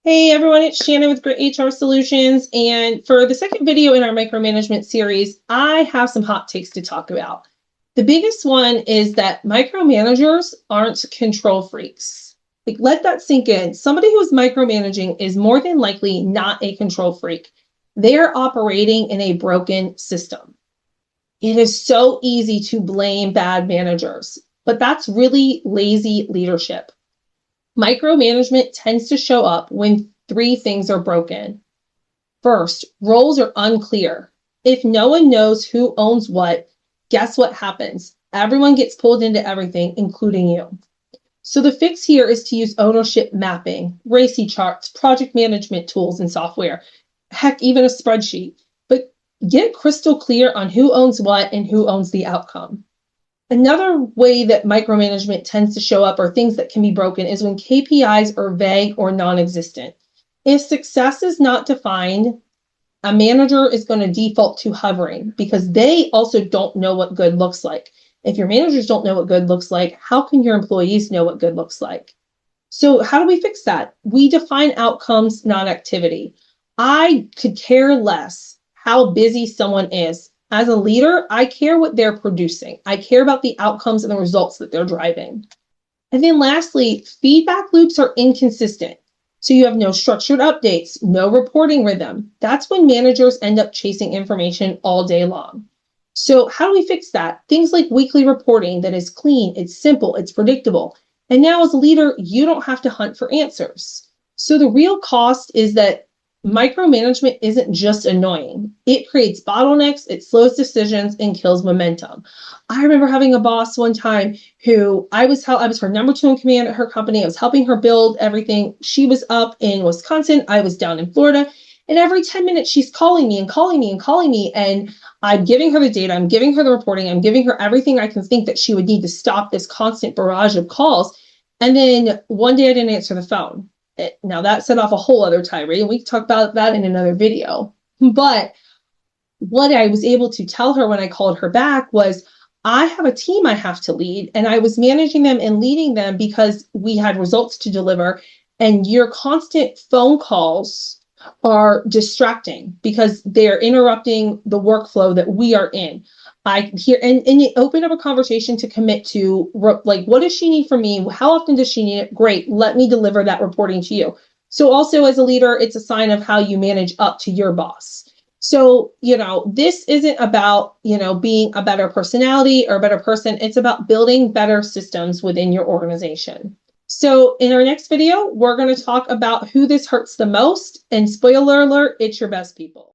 Hey everyone, it's Shannon with GritHR Solutions. And for the second video in our micromanagement series, I have some hot takes to talk about. The biggest one is that micromanagers aren't control freaks. Like, let that sink in. Somebody who is micromanaging is more than likely not a control freak. They're operating in a broken system. It is so easy to blame bad managers, but that's really lazy leadership. Micromanagement tends to show up when three things are broken. First, roles are unclear. If no one knows who owns what, guess what happens? Everyone gets pulled into everything, including you. So the fix here is to use ownership mapping, RACI charts, project management tools and software, heck, even a spreadsheet. But get crystal clear on who owns what and who owns the outcome. Another way that micromanagement tends to show up, or things that can be broken, is when KPIs are vague or non-existent. If success is not defined, a manager is going to default to hovering because they also don't know what good looks like. If your managers don't know what good looks like, how can your employees know what good looks like? So how do we fix that? We define outcomes, not activity. I could care less how busy someone is. As a leader, I care what they're producing. I care about the outcomes and the results that they're driving. And then lastly, feedback loops are inconsistent. So you have no structured updates, no reporting rhythm. That's when managers end up chasing information all day long. So how do we fix that? Things like weekly reporting that is clean, it's simple, it's predictable. And now as a leader, you don't have to hunt for answers. So the real cost is that micromanagement isn't just annoying. It creates bottlenecks, it slows decisions, and kills momentum. I remember having a boss one time who I was her number two in command at her company. I was helping her build everything. She was up in Wisconsin. I was down in Florida. And every 10 minutes, she's calling me and calling me and calling me. And I'm giving her the data. I'm giving her the reporting. I'm giving her everything I can think that she would need to stop this constant barrage of calls. And then one day I didn't answer the phone. Now that set off a whole other tirade, and we can talk about that in another video. But what I was able to tell her when I called her back was, I have a team I have to lead, and I was managing them and leading them because we had results to deliver, and your constant phone calls are distracting because they're interrupting the workflow that we are in. I hear, and it opened up a conversation to commit to, like, what does she need from me? How often does she need it? Great, let me deliver that reporting to you. So also as a leader, it's a sign of how you manage up to your boss. So, this isn't about, being a better personality or a better person. It's about building better systems within your organization. So in our next video, we're going to talk about who this hurts the most. And spoiler alert, it's your best people.